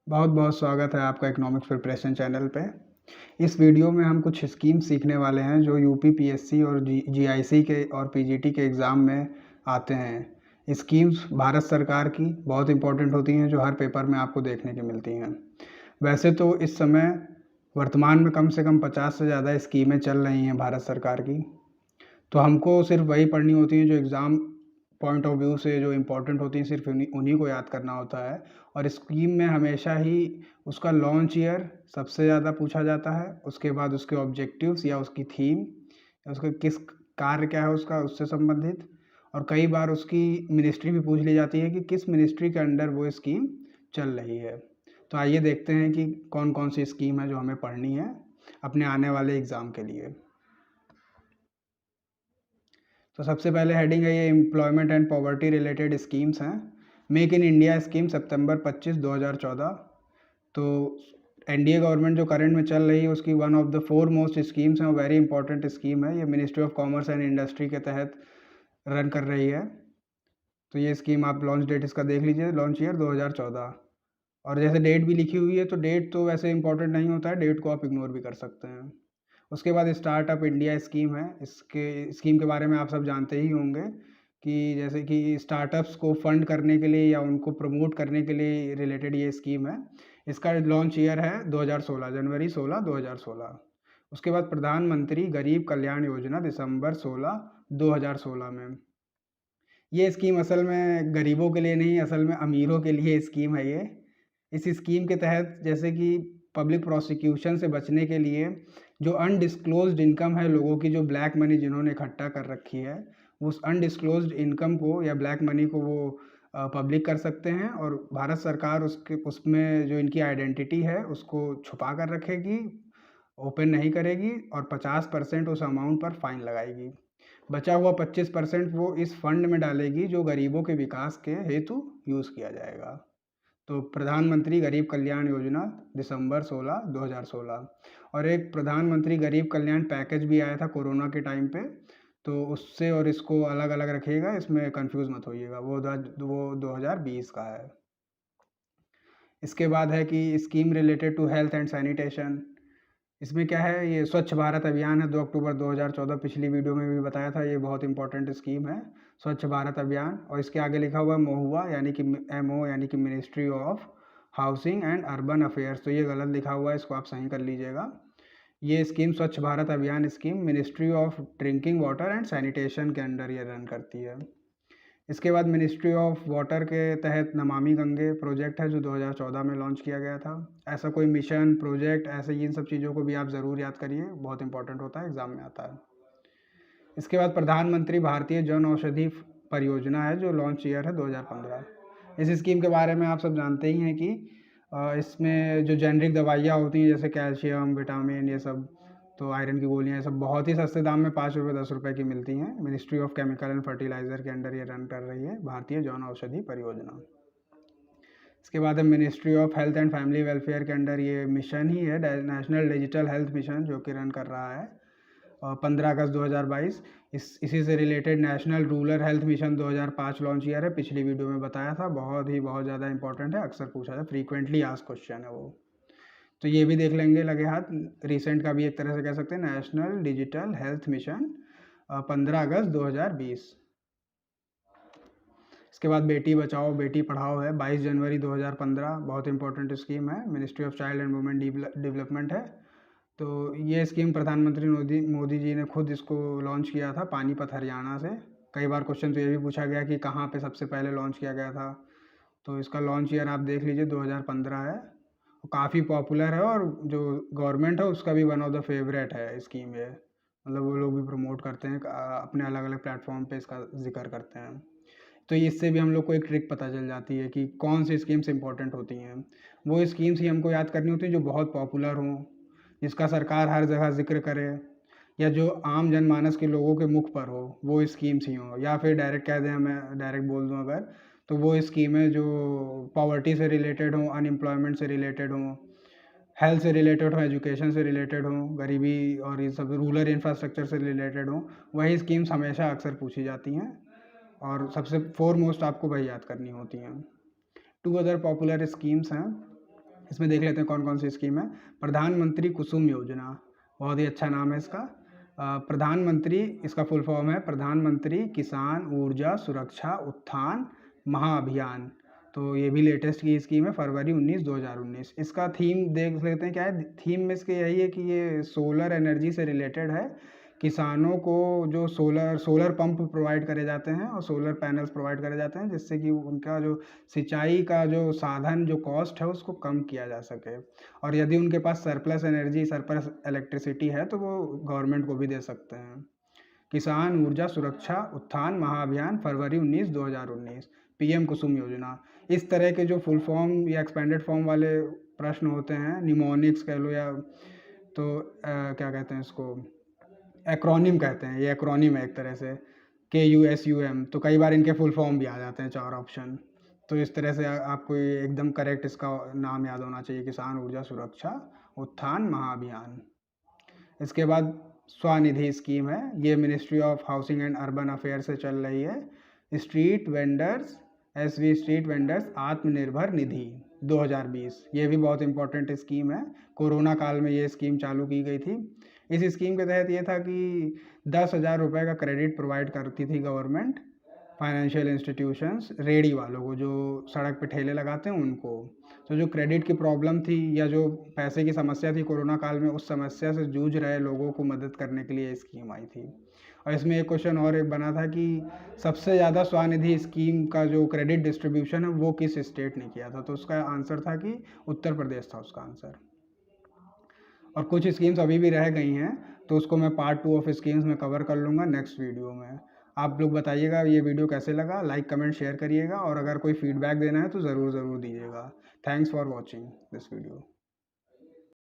बहुत बहुत स्वागत है आपका इकोनॉमिक्स प्रिपरेशन चैनल पे। इस वीडियो में हम कुछ स्कीम सीखने वाले हैं जो यूपी पीएससी और जीआईसी के और पीजीटी के एग्ज़ाम में आते हैं। स्कीम्स भारत सरकार की बहुत इंपॉर्टेंट होती हैं जो हर पेपर में आपको देखने की मिलती हैं। वैसे तो इस समय वर्तमान में कम से कम 50 से ज़्यादा स्कीमें चल रही हैं भारत सरकार की, तो हमको सिर्फ वही पढ़नी होती हैं जो एग्ज़ाम पॉइंट ऑफ व्यू से जो इम्पोर्टेंट होती हैं, सिर्फ उन्हीं उन्हीं को याद करना होता है। और स्कीम में हमेशा ही उसका लॉन्च ईयर सबसे ज़्यादा पूछा जाता है, उसके बाद उसके ऑब्जेक्टिव्स या उसकी थीम या उसका किस कार्य क्या है उसका उससे संबंधित, और कई बार उसकी मिनिस्ट्री भी पूछ ली जाती है कि किस मिनिस्ट्री के अंडर वो स्कीम चल रही है। तो आइए देखते हैं कि कौन कौन सी स्कीम है जो हमें पढ़नी है अपने आने वाले एग्ज़ाम के लिए। तो सबसे पहले हेडिंग है ये employment and poverty related schemes हैं। मेक इन इंडिया स्कीम सितंबर 25 2014। तो एनडीए गवर्नमेंट जो करंट में चल रही है उसकी one of the four most schemes हैं, वेरी इंपॉर्टेंट स्कीम है। ये ministry of commerce and industry के तहत रन कर रही है। तो ये स्कीम आप लॉन्च डेट इसका देख लीजिए, लॉन्च ईयर 2014। और जैसे डेट भी लिखी हुई है तो डेट तो वैसे इंपॉर्टेंट नहीं होता है, डेट को आप इग्नोर भी कर सकते हैं। उसके बाद स्टार्टअप इंडिया स्कीम है। इसके स्कीम के बारे में आप सब जानते ही होंगे कि जैसे कि स्टार्टअप्स को फंड करने के लिए या उनको प्रमोट करने के लिए रिलेटेड ये स्कीम है। इसका लॉन्च ईयर है 2016, जनवरी 16 2016। उसके बाद प्रधानमंत्री गरीब कल्याण योजना दिसंबर 16 2016 में। ये स्कीम असल में गरीबों के लिए नहीं, असल में अमीरों के लिए स्कीम है ये। इस स्कीम के तहत जैसे कि पब्लिक प्रोसिक्यूशन से बचने के लिए जो अनडिस्क्लोज्ड इनकम है लोगों की, जो ब्लैक मनी जिन्होंने इकट्ठा कर रखी है, उस अनडिस्क्लोज्ड इनकम को या ब्लैक मनी को वो पब्लिक कर सकते हैं, और भारत सरकार उसमें जो इनकी आइडेंटिटी है उसको छुपा कर रखेगी, ओपन नहीं करेगी, और 50% उस अमाउंट पर फाइन लगाएगी। बचा हुआ 25% वो इस फंड में डालेगी जो गरीबों के विकास के हेतु यूज़ किया जाएगा। तो प्रधानमंत्री गरीब कल्याण योजना दिसंबर 16 2016। और एक प्रधानमंत्री गरीब कल्याण पैकेज भी आया था कोरोना के टाइम पे, तो उससे और इसको अलग अलग रखिएगा, इसमें कंफ्यूज मत होइएगा, वो 2020 का है। इसके बाद है कि scheme related to health and sanitation. इसमें क्या है, ये स्वच्छ भारत अभियान है 2 अक्टूबर 2014, पिछली वीडियो में भी बताया था, ये बहुत इंपॉर्टेंट स्कीम है स्वच्छ भारत अभियान। और इसके आगे लिखा हुआ है महुआ, यानी कि MO, यानी कि ministry of housing and urban affairs. तो ये गलत लिखा हुआ है, इसको आप सही कर लीजिएगा। ये स्कीम स्वच्छ भारत अभियान scheme ministry of drinking water and sanitation के अंडर ये रन करती है। इसके बाद मिनिस्ट्री ऑफ वाटर के तहत नमामि गंगे प्रोजेक्ट है जो 2014 में लॉन्च किया गया था। ऐसा कोई मिशन प्रोजेक्ट ऐसे इन सब चीज़ों को भी आप ज़रूर याद करिए, बहुत इंपॉर्टेंट होता है, एग्जाम में आता है। इसके बाद प्रधानमंत्री भारतीय जन औषधि परियोजना है जो लॉन्च ईयर है 2015। इस स्कीम के बारे में आप सब जानते ही हैं कि इसमें जो जेनरिक दवाइयाँ होती हैं जैसे कैल्शियम, विटामिन, ये सब, तो आयरन की गोलियाँ, ये सब बहुत ही सस्ते दाम में 5 रुपये 10 रुपये की मिलती हैं। Ministry of chemical and fertiliser के अंडर ये रन कर रही है भारतीय जन औषधि परियोजना। इसके बाद है ministry of health and family welfare के अंडर ये मिशन ही है, नेशनल डिजिटल हेल्थ मिशन, जो कि रन कर रहा है। और 15 अगस्त 2022 इसी से related national rural health mission 2005 launch year है, पिछली वीडियो में बताया था, बहुत ज़्यादा इंपॉर्टेंट है, अक्सर पूछा है, फ्रीक्वेंटली आस्क्ड क्वेश्चन है वो। तो ये भी देख लेंगे लगे हाथ, रिसेंट का भी एक तरह से कह सकते हैं, नेशनल डिजिटल हेल्थ मिशन 15 अगस्त 2020। इसके बाद बेटी बचाओ बेटी पढ़ाओ है 22 जनवरी 2015, बहुत इंपॉर्टेंट स्कीम है, ministry of child and women development है। तो ये स्कीम प्रधानमंत्री मोदी जी ने खुद इसको लॉन्च किया था पानीपत हरियाणा से। कई बार क्वेश्चन तो ये भी पूछा गया कि कहाँ पे सबसे पहले लॉन्च किया गया था। तो इसका लॉन्च ईयर आप देख लीजिए 2015 है। काफ़ी पॉपुलर है, और जो गवर्नमेंट है उसका भी वन ऑफ द फेवरेट है स्कीम ये, मतलब वो लोग भी प्रमोट करते हैं, अपने अलग अलग प्लेटफॉर्म पे इसका जिक्र करते हैं। तो इससे भी हम लोग को एक ट्रिक पता चल जाती है कि कौन सी स्कीम्स इंपॉर्टेंट होती हैं। वो स्कीम्स ही हमको याद करनी होती हैं जो बहुत पॉपुलर हों, जिसका सरकार हर जगह जिक्र करे, या जो आम जनमानस के लोगों के मुख पर हो, वो स्कीम्स ही हों। या फिर डायरेक्ट कह दें, मैं डायरेक्ट बोल दूं अगर, तो वो स्कीमें जो पॉवर्टी से रिलेटेड हों, अनएम्प्लॉयमेंट से रिलेटेड हों, हेल्थ से रिलेटेड हों, एजुकेशन से रिलेटेड हों, गरीबी और ये सब रूरल इंफ्रास्ट्रक्चर से रिलेटेड हों, वही स्कीम्स हमेशा अक्सर पूछी जाती हैं, और सबसे फोरमोस्ट आपको वही याद करनी होती हैं। 2 अदर पॉपुलर स्कीम्स हैं। इसमें देख लेते हैं कौन कौन सी स्कीम है। प्रधानमंत्री कुसुम योजना, बहुत ही अच्छा नाम है इसका। प्रधानमंत्री, इसका फुल फॉर्म है प्रधानमंत्री किसान ऊर्जा सुरक्षा उत्थान महाअभियान। तो ये भी लेटेस्ट की स्कीम है, फरवरी 2019। इसका थीम देख लेते हैं क्या है। थीम में इसके यही है कि ये सोलर एनर्जी से रिलेटेड है। किसानों को जो सोलर पंप प्रोवाइड करे जाते हैं और सोलर पैनल्स प्रोवाइड करे जाते हैं, जिससे कि उनका जो सिंचाई का जो साधन जो कॉस्ट है उसको कम किया जा सके। और यदि उनके पास सरप्लस एनर्जी सरप्लस इलेक्ट्रिसिटी है तो वो गवर्नमेंट को भी दे सकते हैं। किसान ऊर्जा सुरक्षा उत्थान महाअभियान, फरवरी 2019। पीएम कुसुम योजना। इस तरह के जो फुल फॉर्म या एक्सपेंडेड फॉर्म वाले प्रश्न होते हैं, निमोनिक्स कह लो या तो क्या कहते हैं इसको, एक्रोनिम कहते हैं। ये एक्रोनिम है एक तरह से, KUSUM। तो कई बार इनके फुल फॉर्म भी आ जाते हैं 4 ऑप्शन। तो इस तरह से आपको ये एकदम करेक्ट इसका नाम याद होना चाहिए, किसान ऊर्जा सुरक्षा उत्थान महाअभियान। इसके बाद स्वनिधि स्कीम है, ये ministry of housing and urban affair से चल रही है। Street vendors, SV street vendors Atmanirbhar Nidhi 2020, ये भी बहुत इंपॉर्टेंट स्कीम है। कोरोना काल में ये स्कीम चालू की गई थी। इस स्कीम के तहत ये था कि 10,000 रुपये का क्रेडिट प्रोवाइड करती थी गवर्नमेंट फाइनेंशियल इंस्टीट्यूशंस, रेडी वालों को जो सड़क पे ठेले लगाते हैं उनको। तो जो क्रेडिट की प्रॉब्लम थी या जो पैसे की समस्या थी कोरोना काल में, उस समस्या से जूझ रहे लोगों को मदद करने के लिए स्कीम आई थी। और इसमें एक क्वेश्चन और एक बना था कि सबसे ज़्यादा स्वनिधि स्कीम का जो क्रेडिट डिस्ट्रीब्यूशन है वो किस स्टेट ने किया था। तो उसका आंसर था कि उत्तर प्रदेश था उसका आंसर। और कुछ स्कीम्स अभी भी रह गई हैं, तो उसको मैं पार्ट 2 ऑफ स्कीम्स में कवर कर लूँगा नेक्स्ट वीडियो में। आप लोग बताइएगा ये वीडियो कैसे लगा, लाइक कमेंट शेयर करिएगा, और अगर कोई फीडबैक देना है तो ज़रूर दीजिएगा। Thanks for watching this video.